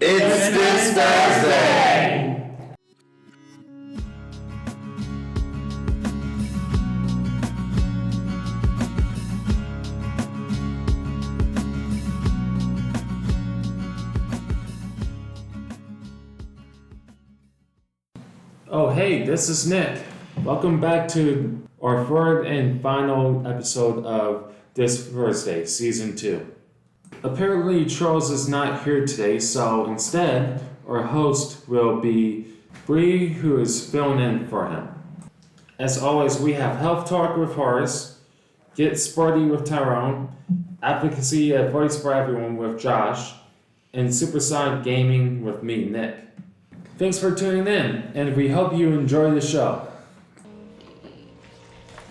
It's this Thursday! Oh, hey, this is Nick. Welcome back to our third and final episode of This Thursday, Season 2. Apparently, Charles is not here today, so instead, our host will be Bree, who is filling in for him. As always, we have Health Talk with Horace, Get Sporty with Tyrone, Advocacy Advice for Everyone with Josh, and Supersonic Gaming with me, Nick. Thanks for tuning in, and we hope you enjoy the show.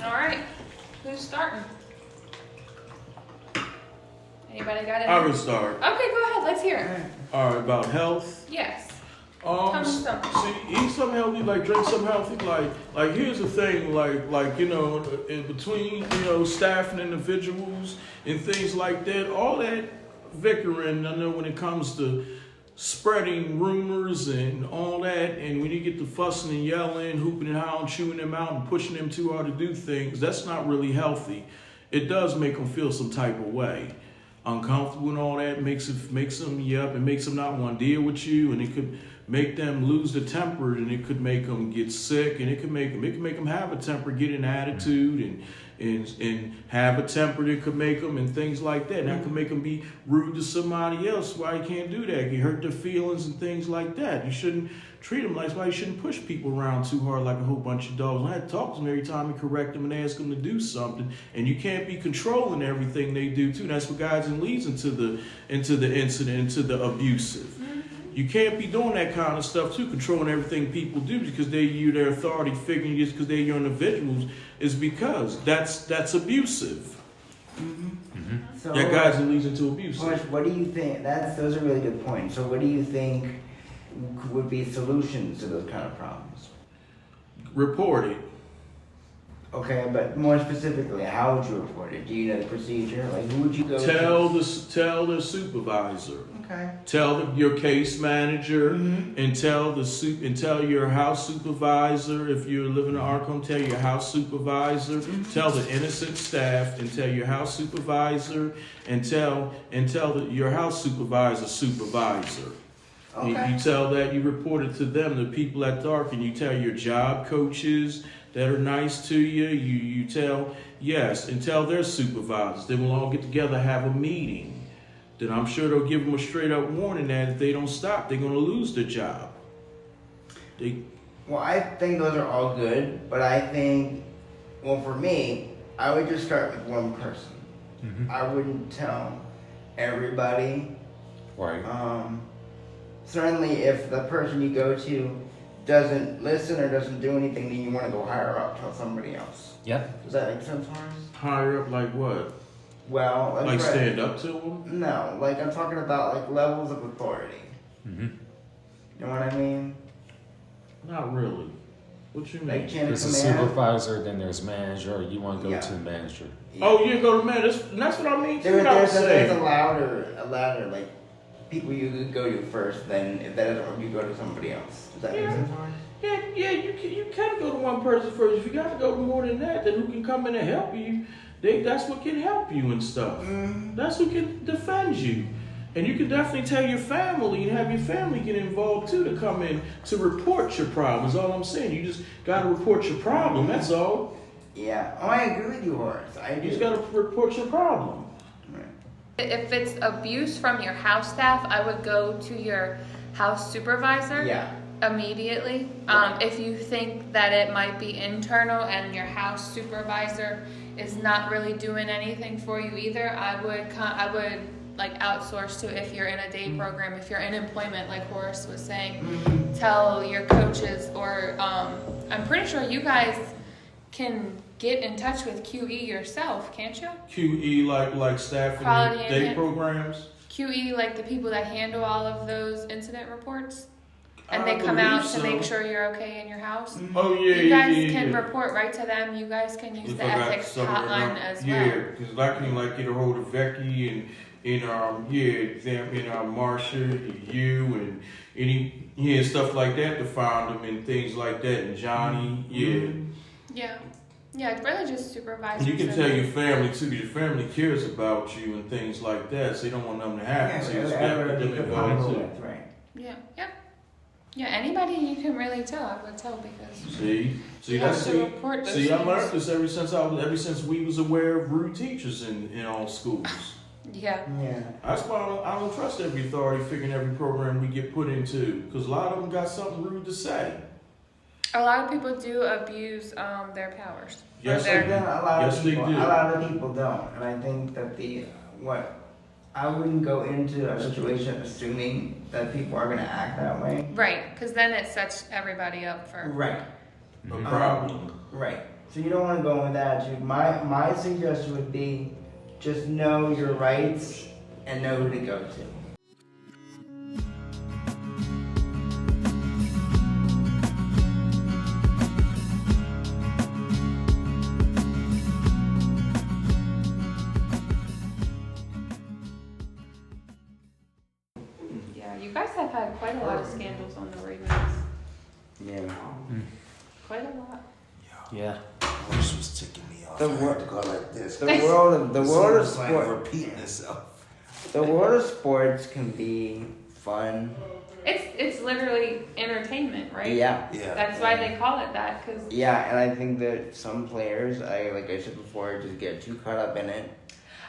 Alright, who's starting? Anybody got it? I will start. Okay, go ahead, let's hear it. All right, about health. Yes. Tell me something. See, eat something healthy, like drink something healthy. Like here's the thing, like in between staff and individuals and things like that, all that bickering. I know when it comes to spreading rumors and all that, and when you get the fussing and yelling, hooping and howling, chewing them out and pushing them too hard to do things, that's not really healthy. It does make them feel some type of way, uncomfortable and all that. Makes them it makes them not want to deal with you, and it could make them lose their temper, and it could make them get sick, and it could make them have a temper, get an attitude, and have a temper that could make them, and things like that. And that could make them be rude to somebody else. Why you can't do that? You hurt their feelings and things like that. You shouldn't treat them like that. Why you shouldn't push people around too hard like a whole bunch of dogs. I had to talk to them every time and correct them and ask them to do something. And you can't be controlling everything they do too. That's what guides and leads into the incident, into the abusive. You can't be doing that kind of stuff too, controlling everything people do because their authority figure, just because they're your individuals, is because that's abusive. So, That guides and leads into abuse. What do you think? Those are really good points. So what do you think would be solutions to those kind of problems? Report it. Okay, but more specifically, how would you report it? Do you know the procedure? Like, who would you go Tell to? tell the supervisor. Okay. Tell your case manager, and tell your house supervisor. If you're living in Arkham, tell your house supervisor. Tell the innocent staff, and tell your house supervisor, and tell your house supervisor. Okay. You tell that, you report it to them, the people at dark, and you tell your job coaches that are nice to you. You tell, yes, and tell their supervisors. Then we'll all get together, have a meeting. Then I'm sure they'll give them a straight up warning that if they don't stop, they're going to lose their job. Well, I think those are all good, but I think, well, for me, I would just start with one person. I wouldn't tell everybody. Right. Certainly, if the person you go to doesn't listen or doesn't do anything, then you want to go higher up, tell somebody else. Yep. Does that make sense, Horace? Higher up like what? Well, Like stand up to them? No, like I'm talking about like levels of authority. You know what I mean? Not really. What you mean? Like chain of There's a command. supervisor, then there's manager. You want to go to the manager. Yeah. Oh, you go to man. That's what I mean. There's a louder like people you could go to first. Then if that doesn't work, you go to somebody else. Does that make sense, Horace? Yeah. You can go to one person first. If you got to go to more than that, then who can come in and help you? That's what can help you and stuff. That's who can defend you. And you can definitely tell your family and have your family get involved too to come in to report your problem. Is all I'm saying. You just got to report your problem. That's all. Yeah. Oh, I agree with you, Horace. I do. You just got to report your problem. If it's abuse from your house staff, I would go to your house supervisor. Yeah. Immediately. If you think that it might be internal and your house supervisor is not really doing anything for you either, I would like outsource to, if you're in a day program, if you're in employment, like Horace was saying, tell your coaches, or I'm pretty sure you guys can get in touch with QE yourself, can't you? QE like staff in day programs. QE, like the people that handle all of those incident reports. And I they come out believe to make so. sure you're okay in your house. Oh yeah, You guys yeah. can report right to them. You guys can use If the I got ethics something hotline around- as Yeah, well. because I can like get a hold of Becky Marsha, you, and any stuff like that to find them and things like that, and Johnny, Yeah. Yeah, it's really just supervisors. You can tell your family too, because your family cares about you and things like that, so you don't want nothing to happen. So you just got to get them involved too. Right. Yeah, anybody you can really tell, I would tell because See, you have to report those I things. learned this ever since we was aware of rude teachers in all schools. Yeah. That's why I don't trust every authority figure in every program we get put into, because a lot of them got something rude to say. A lot of people do abuse their powers. Yes, But then a lot Yes, of they people, do. a lot of people don't, and I think that I wouldn't go into a situation assuming that people are gonna act that way. Right, because then it sets everybody up for. Right. A problem. Right. So you don't want to go with that attitude. My suggestion would be just know your rights and know who to go to. Yeah, you guys have had quite a lot of scandals on the Ravens. Yeah. Quite a lot. Yeah. This was ticking me off. The I wor- had to go like this. The world of It's like sport. repeating itself. The world of sports can be fun. It's literally entertainment, right? Yeah. Yeah. That's why they call it that, because Yeah, and I think that some players, like I said before, just get too caught up in it.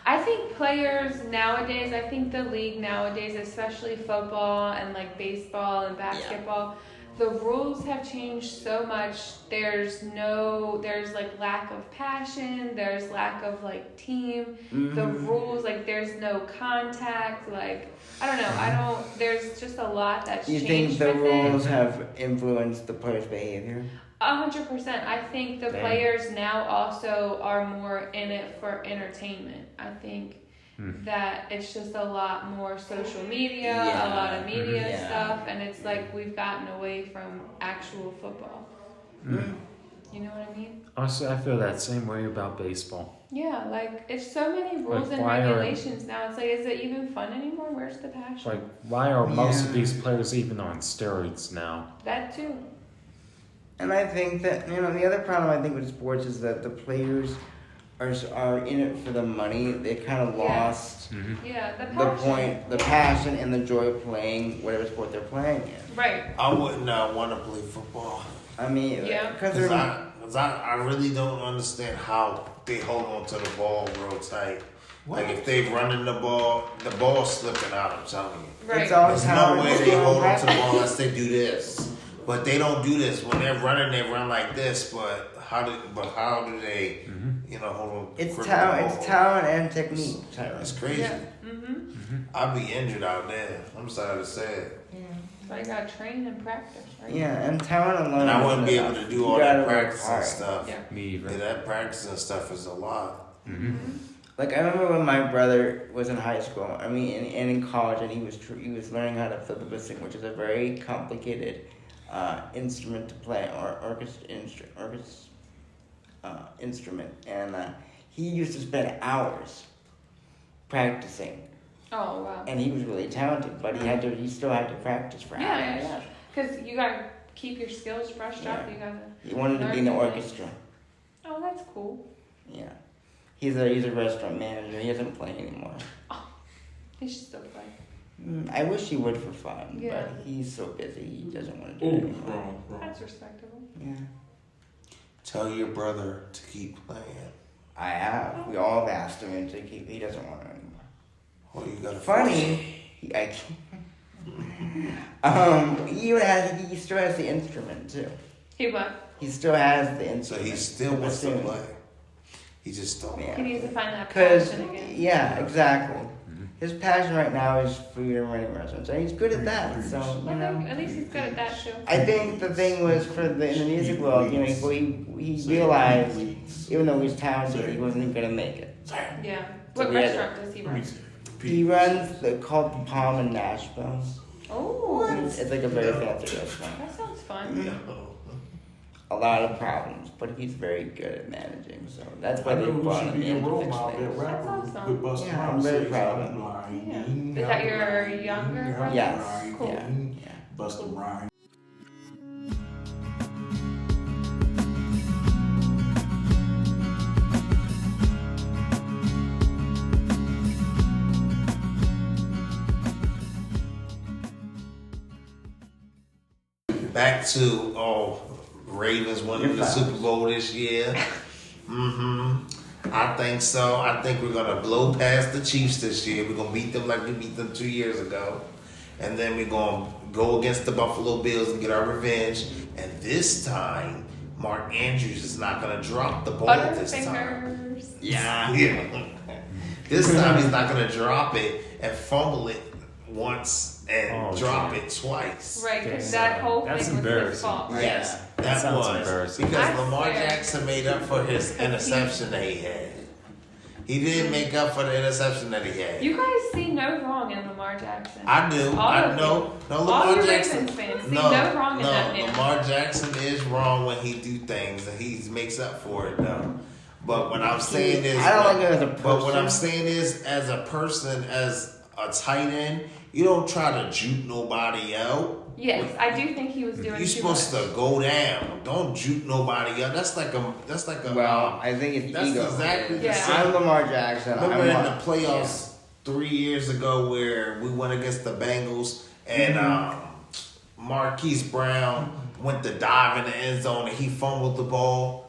I think players nowadays, I think the league nowadays, especially football and like baseball and basketball, the rules have changed so much. There's like lack of passion, there's lack of like team. The rules, like there's no contact, like I don't know, there's just a lot that's You changed think the with it. rules have influenced the players' behavior? 100%. I think the Damn. players now also are more in it for entertainment. I think that it's just a lot more social media, a lot of media Yeah. stuff, and it's like we've gotten away from actual football. You know what I mean? Honestly, I feel that same way about baseball. Yeah, like it's so many rules Like, and why are- regulations now. It's like, is it even fun anymore? Where's the passion? Like, why are most of Yeah. these players even on steroids now? That too. And I think that, the other problem I think with sports is that the players are in it for the money. They kind of Yeah. lost Yeah, the the passion. point, the passion and the joy of playing whatever sport they're playing in. Right. I wouldn't want to play football. I mean, Yeah. because Because I really don't understand how they hold on to the ball real tight. Like if they running the ball's slipping out, I'm telling you. Right. it's all There's how no way it's they all hold on to the happening. ball unless they do this. But they don't do this. When they're running, they run like this. But how do they, hold on? It's grip talent, the it's ball? talent and technique. That's crazy. Yeah. Mm-hmm. I'd be injured out there. I'm sorry to say it. So I gotta train and practice, right? Yeah, and talent alone. And I isn't wouldn't be able enough. to do You all gotta that work practice and hard. stuff. Yeah. Me Yeah, either. that practice and stuff is a lot. Like I remember when my brother was in high school. I mean, and in college, and he was learning how to flip a biscuit, which is a very complicated instrument to play, or instrument. And he used to spend hours practicing, Oh wow. and he was really talented. But he still had to practice for hours. Yeah. Because you gotta keep your skills brushed up. Yeah. You gotta. He wanted to be in the learn. orchestra. Oh, that's cool. Yeah, he's a restaurant manager. He doesn't play anymore. He should still play. I wish he would for fun, Yeah. but he's so busy he doesn't want to do Ooh, it anymore. wrong. That's respectable. Yeah, Tell your brother to keep playing. I have. We all have asked him to keep. He doesn't want it anymore. Oh, you gotta Funny. He still has the instrument too. He what? He still has the So instrument. he still wants to bassoon. play. He just don't. Yeah. He needs to find that Cause passion again. yeah, exactly. His passion right now is food and running restaurants, and he's good at that. So At least he's good at that too. I think the thing was in the music world, he realized even though he's talented, he wasn't gonna make it. Yeah. What yeah. restaurant does he run? He runs called the Palm in Nashville. Oh, It's like a very fancy restaurant. that sounds fun. a lot of problems, but he's very good at managing. So that's why I they know who brought should him be your in to role fix model, that things. rapper That's awesome. with Busta Yeah, I'm Rhymes very says, proud of I'm him. blind. Yeah. Is that your younger brother? Yes. Cool. Yeah. Busta Rhymes. Back to Ravens winning You're the fine. Super Bowl this year. I think so. I think we're gonna blow past the Chiefs this year. We're gonna beat them like we beat them 2 years ago, and then we're gonna go against the Buffalo Bills and get our revenge. And this time, Mark Andrews is not gonna drop the ball this time. Butterfingers. Yeah. Yeah. This time he's not gonna drop it and fumble it once and drop it twice. Right, because Yeah, that whole that's thing was his embarrassing. fault, right? Yes, That that sounds was embarrassing. because I Lamar swear. Jackson made up for his interception that he had. He didn't make up for the interception that he had. You guys see no wrong in Lamar Jackson. I do. All I of know. you. No, All Lamar you Jackson. Ravens fans see no wrong in that man. Lamar Jackson is wrong when he do things, and he makes up for it though. But what I'm saying is, I don't like him as a person. But what I'm saying is, as a person, as a tight end, you don't try to juke nobody out. Yes, I do think he was doing You're too supposed much. to go down. Don't juke nobody out. That's like a. Well, I think it's that's ego. exactly the Yeah. same. I'm Lamar Jackson. Remember I'm in the playoffs 3 years ago where we went against the Bengals and Marquise Brown went to dive in the end zone and he fumbled the ball.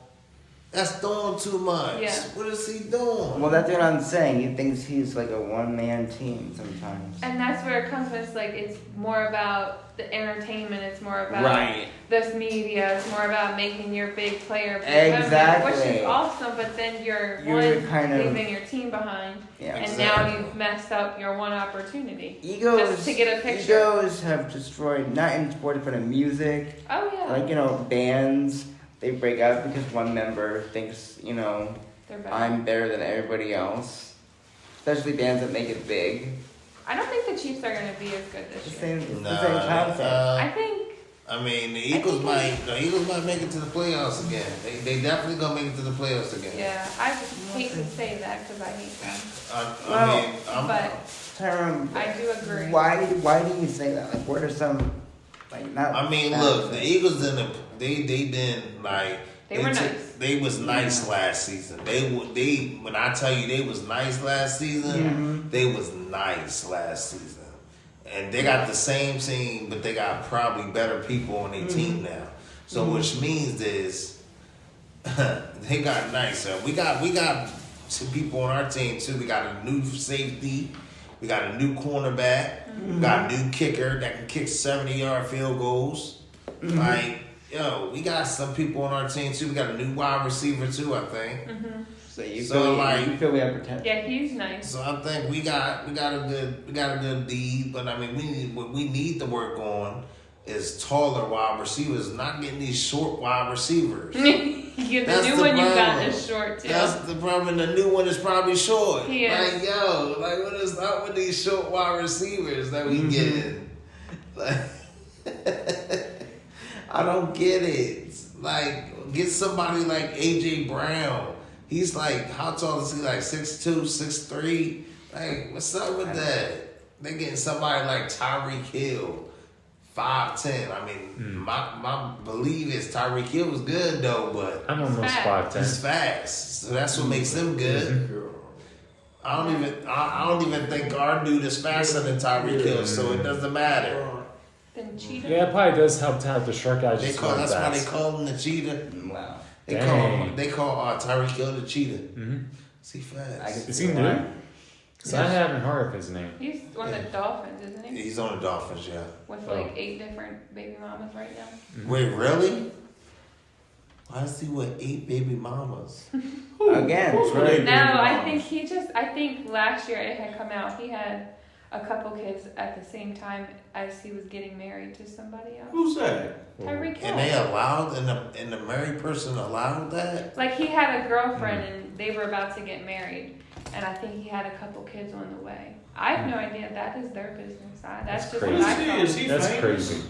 That's doing too much. Yeah. What is he doing? Well, that's what I'm saying. He thinks he's like a one-man team sometimes. And that's where it comes from. It's like it's more about the entertainment. It's more about Right. this media. It's more about making your big player Exactly. which is awesome. But then you're kind of- leaving your team behind, Yeah. and Exactly. now you've messed up your one opportunity. Egos, Just to get a picture. egos have destroyed, not in sports, but in music. Oh yeah, Like, bands, they break up because one member thinks, they're better. I'm better than everybody else. Especially bands that make it big. I don't think the Chiefs are going to be as good It's this the year. same, it's the same concept. I think I mean, the Eagles might make it to the playoffs again. They definitely gonna make it to the playoffs again. yeah. I hate to say that because I hate them, I mean, but Tyrone, I do agree. why do you say that? Like, what are some, not... I mean, facts look, that- the Eagles they been like They were nice. They was nice last season. They when I tell you they was nice last season, they was nice last season, and they got the same team, but they got probably better people on their team now. So which means is they got nicer. We got some people on our team too. We got a new safety. We got a new cornerback. We got a new kicker that can kick 70-yard field goals. Like, yo, we got some people on our team too. We got a new wide receiver too, I think. So you So, you feel we have potential. Yeah, he's nice. So I think we got a good deed. But I mean, what we need to work on is taller wide receivers, not getting these short wide receivers. The That's new the one you got problem. is short too. That's the problem. The new one is probably short. He is. Like, yo, like what is up with these short wide receivers that we getting? Like, I don't get it. Like, get somebody like AJ Brown. He's like, how tall is he? Like 6'2", 6'3". Like, what's up with that? They getting somebody like Tyreek Hill, 5'10". I mean, my belief is Tyreek Hill was good though, but I'm almost Fast. 5'10". he's fast, so that's what makes him good. I don't even think our dude is faster than Tyreek Hill, so it doesn't matter. Then cheetah. Yeah, it probably does help to have the short guys just run That's why they fast. call him the cheetah. Wow. They call Tyreek Hill the cheetah. Is he I fast? can Is see he why. new? Because I haven't heard of his name. He's one of the Dolphins, isn't he? He's on the Dolphins, yeah. With like 8 different baby mamas right now. Wait, really? Why is he with 8 baby mamas? Again, it's really No, I think last year it had come out. He had a couple kids at the same time as he was getting married to somebody else. Who's that? Tyreek Hill. And they allowed, and the married person allowed that? Like he had a girlfriend and they were about to get married, and I think he had a couple kids on the way. I have no idea. That is their business. That's just crazy. what I Is thought. he That's famous? crazy.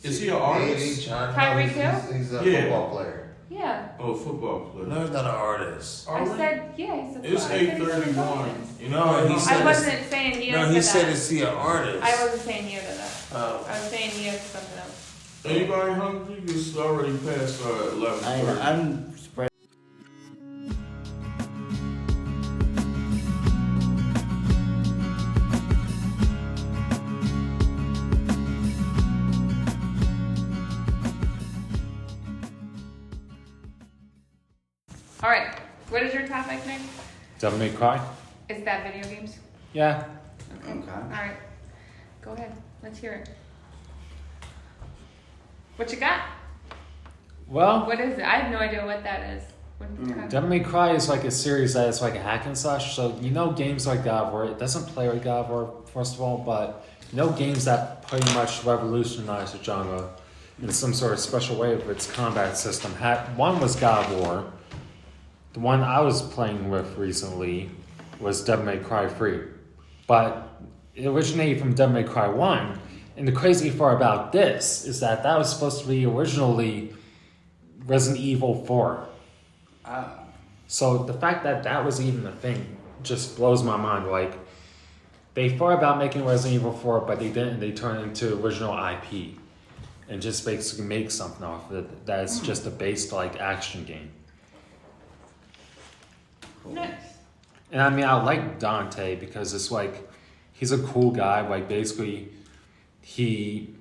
Is he an artist? Tyreek Hill? He's a Yeah. football player. Yeah. Oh, football player. No, he's not an artist. I said, yeah, he's a It's I said he's an 8:31. artist. You No, know, he I said wasn't saying yes No, to he that. said is he an artist? I wasn't saying yes to that. Oh. I was saying yes to something else. Anybody hungry? It's already past 11:30. I'm surprised. All right. What is your topic, Nick? Devil May Cry? Is that video games? Yeah. Okay. Okay. All right. Go ahead. Let's hear it. What you got? Well, What is it? I have no idea what that is. What Devil May Cry is like a series that is like a hack and slash. So you know games like God of War, it doesn't play like God of War, first of all, but you know games that pretty much revolutionized the genre in some sort of special way with its combat system. One was God of War. The one I was playing with recently was Devil May Cry 3. But it originated from Devil May Cry 1. And the crazy part about this is that was supposed to be originally Resident Evil 4. So the fact that that was even a thing just blows my mind. Like, they thought about making Resident Evil 4, but they didn't. They turned it into original IP. And just basically make something off of it that's just a based, like, action game. Nice. And I mean, I like Dante because it's like, he's a cool guy. Like, basically, he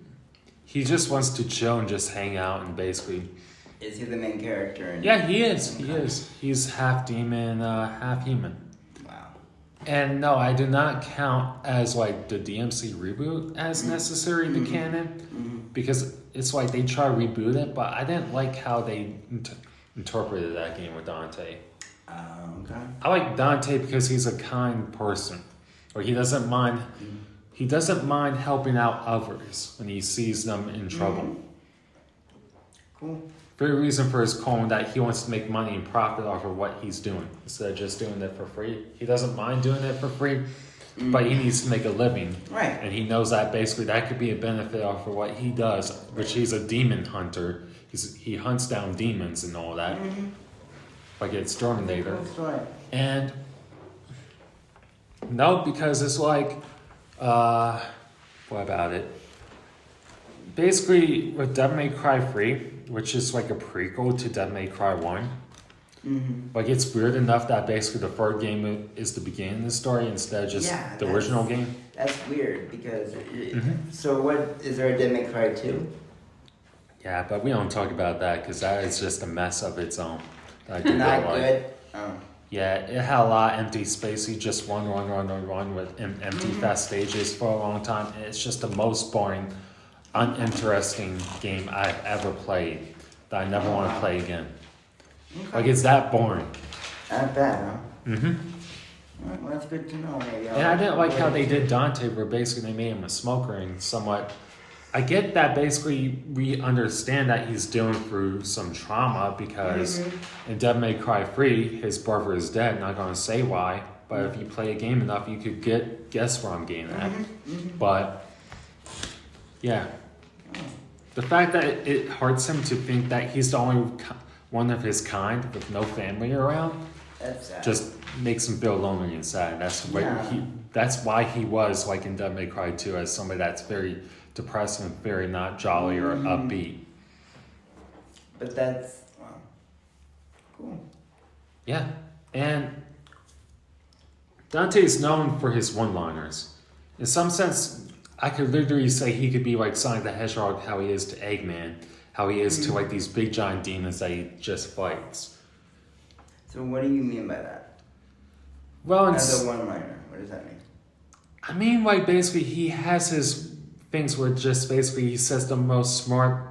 just wants to chill and just hang out and basically... Is he the main character? Yeah, he is. He is. He's half demon, half human. Wow. And no, I do not count as like the DMC reboot as necessary to canon because it's like they try to reboot it, but I didn't like how they interpreted that game with Dante. Okay. I like Dante because he's a kind person, or he doesn't mind. He doesn't mind helping out others when he sees them in trouble. Cool. Very reason for his calling that he wants to make money and profit off of what he's doing instead of just doing it for free. He doesn't mind doing it for free, but he needs to make a living. Right. And he knows that basically that could be a benefit off of what he does, which he's a demon hunter. He hunts down demons and all that. Like it's Terminator. That's right. And no, because it's like, what about it? Basically, with Devil May Cry 3, which is like a prequel to Devil May Cry 1, like it's weird enough that basically the third game is the beginning of the story instead of just the original game. That's weird because. So what is there a Devil May Cry 2? Yeah, but we don't talk about that because that is just a mess of its own. I do Not not like. good. Oh. Yeah, it had a lot of empty space. You just run with empty fast stages for a long time. And it's just the most boring, uninteresting game I've ever played that I never want to play again. Okay. Like, it's that boring. Not bad, huh? Mm-hmm. Well, that's good to know, maybe. And I didn't like how they did Dante, where basically they made him a smoker and somewhat... I get that basically we understand that he's dealing through some trauma because in Devil May Cry 3, his brother is dead. Not going to say why, but if you play a game enough, you could guess where I'm getting at. But, yeah. The fact that it hurts him to think that he's the only one of his kind with no family around That's sad. just makes him feel lonely and sad. That's why he was like in Devil May Cry 2 as somebody that's very depressed and very not jolly or upbeat. But that's wow. Cool. Yeah, and Dante is known for his one-liners. In some sense, I could literally say he could be like Sonic the Hedgehog, how he is to Eggman, how he is to like these big giant demons that he just fights. So what do you mean by that? Well, As a one-liner, what does that mean? I mean, like basically he has his things where just basically he says the most smart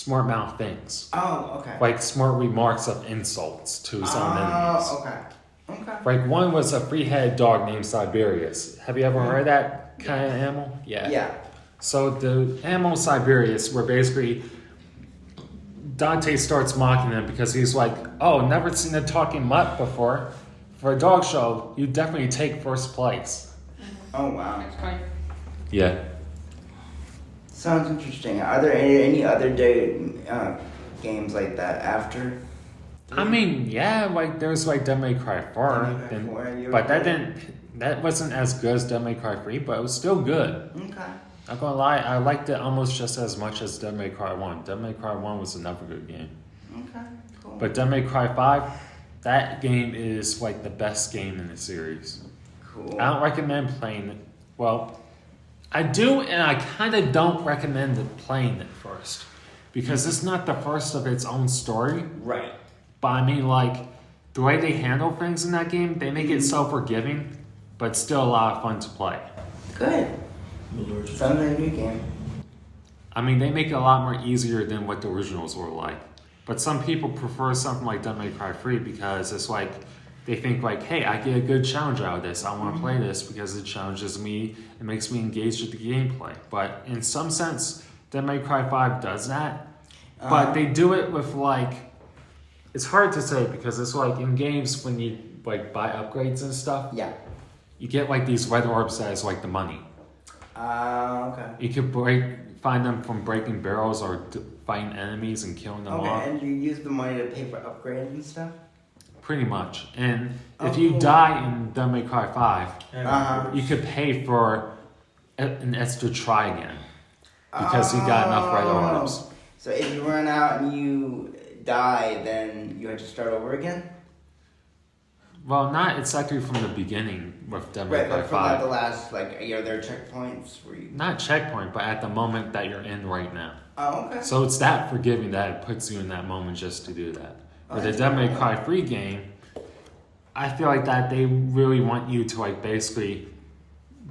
mouth things. Oh, okay. Like smart remarks of insults to his own enemies. Oh, okay. Okay. Like one was a three-headed dog named Siberius. Have you ever heard of that kind of animal? Yeah. Yeah. So the animal Siberius, where basically Dante starts mocking him because he's like, "Oh, never seen a talking mutt before. For a dog show, you definitely take first place." Oh, wow. That's fine. Yeah. Sounds interesting. Are there any other games like that after? I mean, yeah, like there's like Devil May Cry 4, Devil May Cry 4, you but ever that wasn't as good as Devil May Cry 3, but it was still good. Okay. Not gonna lie, I liked it almost just as much as Devil May Cry 1. Devil May Cry 1 was another good game. Okay, cool. But Devil May Cry 5, that game is like the best game in the series. Cool. I don't recommend playing it. Well, I do, and I kind of don't recommend playing it first. Because it's not the first of its own story. Right. But I mean, like, the way they handle things in that game, they make it so forgiving, but still a lot of fun to play. Good. Sounds like a new game. I mean, they make it a lot more easier than what the originals were like. But some people prefer something like Devil May Cry 3 because it's like, they think like, hey, I get a good challenge out of this. I want to play this because it challenges me. It makes me engaged with the gameplay. But in some sense, Devil May Cry 5 does that. But they do it with like, it's hard to say because it's like in games when you like buy upgrades and stuff. Yeah. You get like these red orbs that is like the money. Okay. You could find them from breaking barrels or fighting enemies and killing them off. Okay, and you use the money to pay for upgrades and stuff? Pretty much. And if you die in Devil May Cry 5, you could pay for an extra try again. Because you got enough red orbs. So if you run out and you die, then you have to start over again? Well, not exactly from the beginning with Devil May Right, Cry but from 5. like the last, like, are there checkpoints where you... Not checkpoint, but at the moment that you're in right now. Oh, okay. So it's that forgiving that it puts you in that moment just to do that. Oh, But the that's Devil May cool. Cry 3 game, I feel like that they really want you to like basically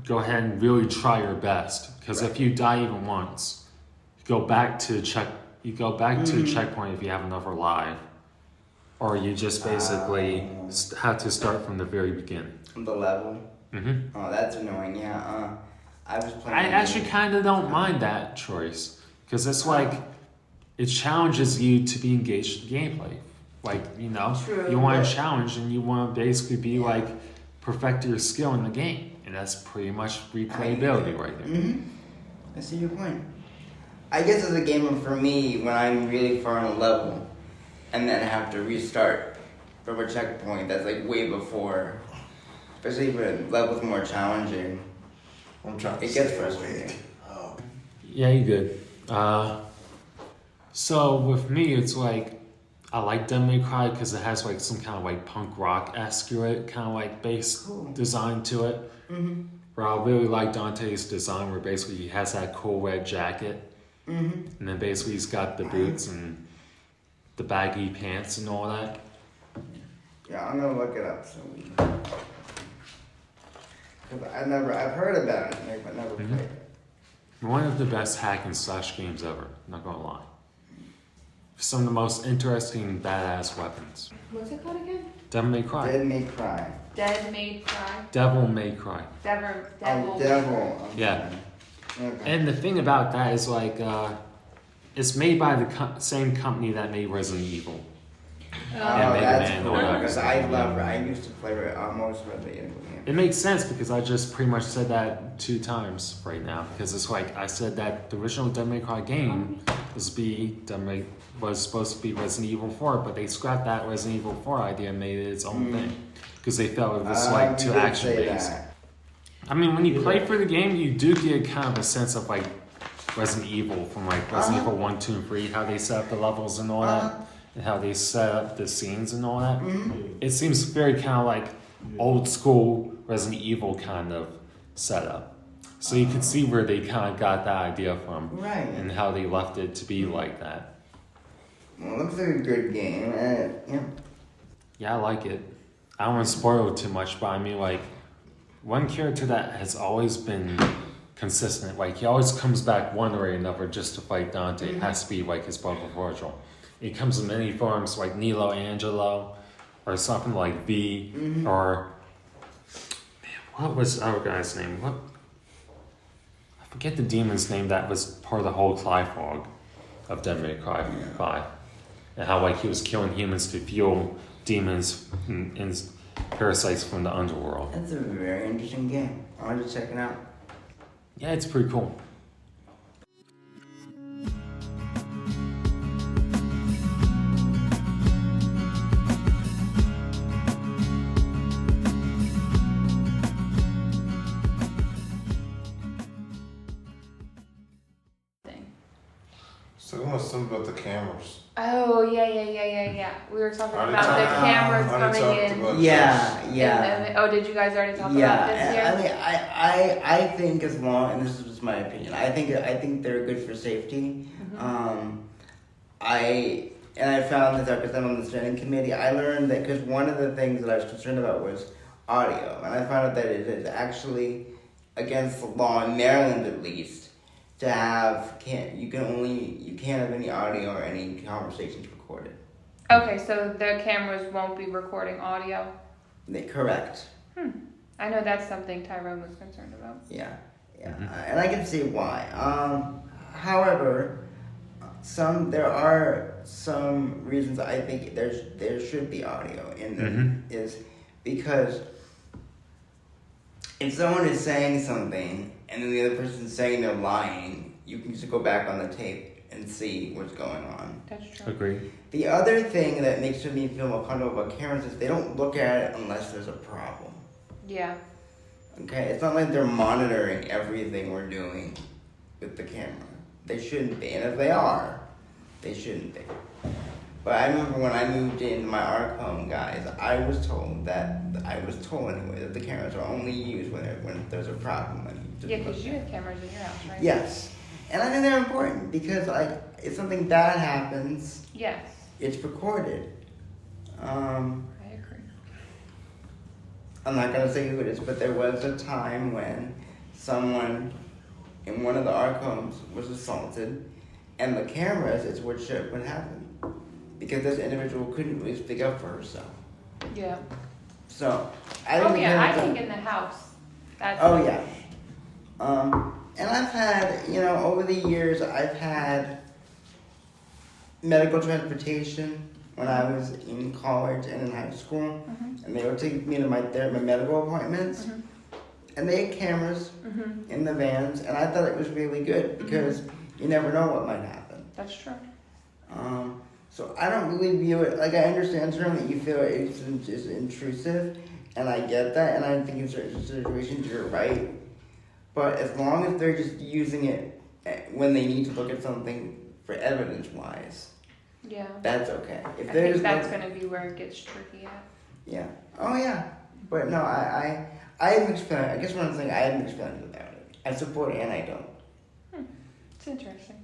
go ahead and really try your best. Because if you die even once, you go back to the checkpoint if you have another life. Or you just basically have to start from the very beginning. From the level? Mm-hmm. Oh, that's annoying, yeah. I was playing... I actually kind of don't mind that choice. Because it's like, it challenges you to be engaged in gameplay. Like, you know, True, you want but- to challenge and you want to basically be like, perfect your skill in the game. And that's pretty much replayability right there. Mm-hmm. I see your point. I guess as a gamer, for me, when I'm really far in a level, and then have to restart from a checkpoint that's like way before, especially when levels more challenging, I'm trying to it gets stay frustrating. awake. Oh. Yeah, you good. So with me, it's like, I like Devil May Cry because it has like some kind of like punk rock-esque to it, kind of like bass design to it. Mm-hmm. Where I really like Dante's design where basically he has that cool red jacket. Mm-hmm. And then basically he's got the boots and the baggy pants and all that. Yeah, I'm gonna look it up. I've heard about it, but never played it. One of the best hack and slash games ever, not gonna lie. Some of the most interesting badass weapons. What's it called again? Devil May Cry. Dead May Cry. Dead May Cry. Devil May Cry. Devil. Oh, Devil. Okay. Yeah. Okay. And the thing about that is like, it's made by the same company that made Resident Evil. Oh, Mega that's Man, cool, all that because stuff. I used to play most Resident Evil games. It makes sense because I just pretty much said that 2 times right now. Because it's like, I said that the original Devil May Cry game was supposed to be Resident Evil 4, but they scrapped that Resident Evil 4 idea and made it its own thing. Because they felt it was like too action based. I mean, when you play through the game, you do get kind of a sense of like Resident Evil from like Resident Evil 1, 2, and 3, how they set up the levels and all that, and how they set up the scenes and all that. It seems very kind of like old school Resident Evil kind of setup. So you can see where they kind of got that idea from, Right. and how they left it to be like that. Well, it looks like a good game. Yeah. Yeah, I like it. I don't want to spoil it too much, but I mean, like, one character that has always been consistent, like, he always comes back one way or another just to fight Dante. It has to be, like, his brother Virgil. He comes in many forms, like Nilo Angelo, or something like V, or... Man, what was our guy's name? I forget the demon's name that was part of the whole Clifog of Devil May Cry 5. And how, like, he was killing humans to fuel demons and parasites from the underworld. That's a very interesting game. I want to check it out. Yeah, it's pretty cool. Talking about something about the cameras. Oh yeah. We were talking Already about the talked- cameras already coming talked in. about Yeah. Oh, did you guys already talk about Yeah, this yet? I mean, I think as long, and this is just my opinion, I think they're good for safety. I found this out because I'm on the standing committee. I learned that because one of the things that I was concerned about was audio, and I found out that it is actually against the law in Maryland, at least, to have you can't have any audio or any conversations recorded. Okay, so the cameras won't be recording audio. Correct. I know that's something Tyrone was concerned about. Yeah, and I can see why. However, there are some reasons I think there should be audio in them, is because if someone is saying something and then the other person's saying they're lying, you can just go back on the tape and see what's going on. That's true. Agree. The other thing that makes me feel more comfortable about cameras is they don't look at it unless there's a problem. Yeah. Okay, it's not like they're monitoring everything we're doing with the camera. They shouldn't be, and if they are, they shouldn't be. But I remember when I moved into my ARC home, guys, I was told anyway that the cameras are only used when there's a problem. Yeah, because you have cameras in your house, right? Yes, and I think they're important because if something bad happens, Yes. it's recorded. I agree. I'm not gonna say who it is, but there was a time when someone in one of the ARC homes was assaulted, and the cameras is what happened. Because this individual couldn't really speak up for herself. Yeah. So, I think in the house. That's and I've had, over the years, I've had medical transportation when I was in college and in high school. And they would take me to my medical appointments. And they had cameras in the vans, and I thought it was really good because you never know what might happen. That's true. So I don't really view it, I understand certainly that you feel it's intrusive, and I get that, and I think in certain situations you're right. But as long as they're just using it when they need to look at something for evidence-wise, Yeah. that's okay. I think that's going to be where it gets tricky at. Yeah. Oh, yeah. But no, I have mixed feelings. I guess what I'm saying, I have mixed feelings about it. I support it and I don't. It's interesting.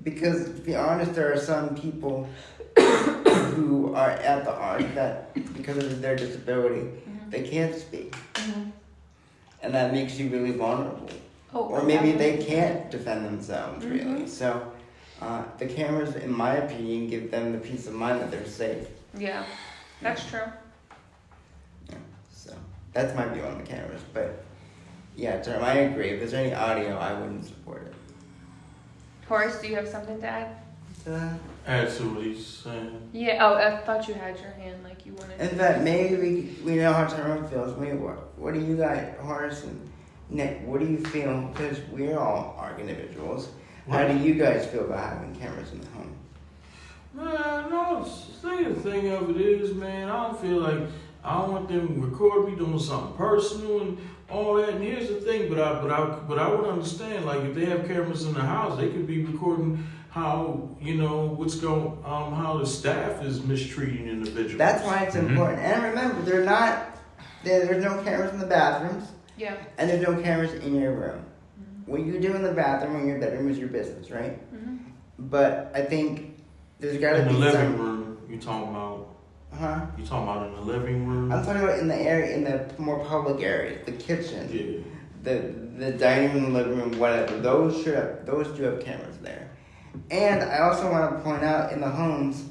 Because, to be honest, there are some people who are at the ARC that, because of their disability, they can't speak. And that makes you really vulnerable. Or maybe they can't defend themselves, really. So, the cameras, in my opinion, give them the peace of mind that they're safe. Yeah, that's true. Yeah, so, that's my view on the cameras. But, yeah, Term, I agree. If there's any audio, I wouldn't support it. Horace, do you have something to add? Add to what he's saying. Yeah. Oh, I thought you had your hand like you wanted. In fact, maybe we know how Tyrone feels. Maybe what do you guys, Horace and Nick? What do you feel? Because we're all ARC individuals. How do you guys feel about having cameras in the home? Man, no. The thing of it is, man, I don't feel like I don't want them to record me doing something personal and all that. And here's the thing, but I would understand, like, if they have cameras in the house, they could be recording how, what's going how the staff is mistreating individuals. That's why it's important. And remember, there's no cameras in the bathrooms. Yeah. And there's no cameras in your room. What you do in the bathroom or in your bedroom is your business, right? But I think there's got to be in the living room. You talking about? You talking about in the living room? I'm talking about in the area, in the more public areas, the kitchen, the dining room, living room, whatever. Those do have cameras there. And I also want to point out, in the homes,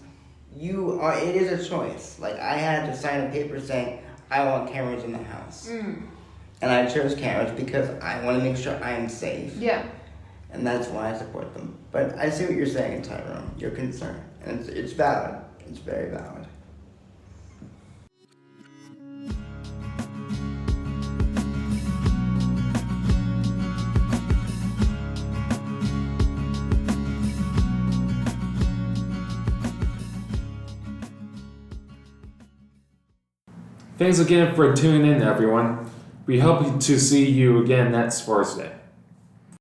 it is a choice. Like, I had to sign a paper saying I want cameras in the house, and I chose cameras because I want to make sure I am safe. Yeah. And that's why I support them. But I see what you're saying, Tyrone. Your concern, and it's valid. It's very valid. Thanks again for tuning in, everyone. We hope to see you again next Thursday.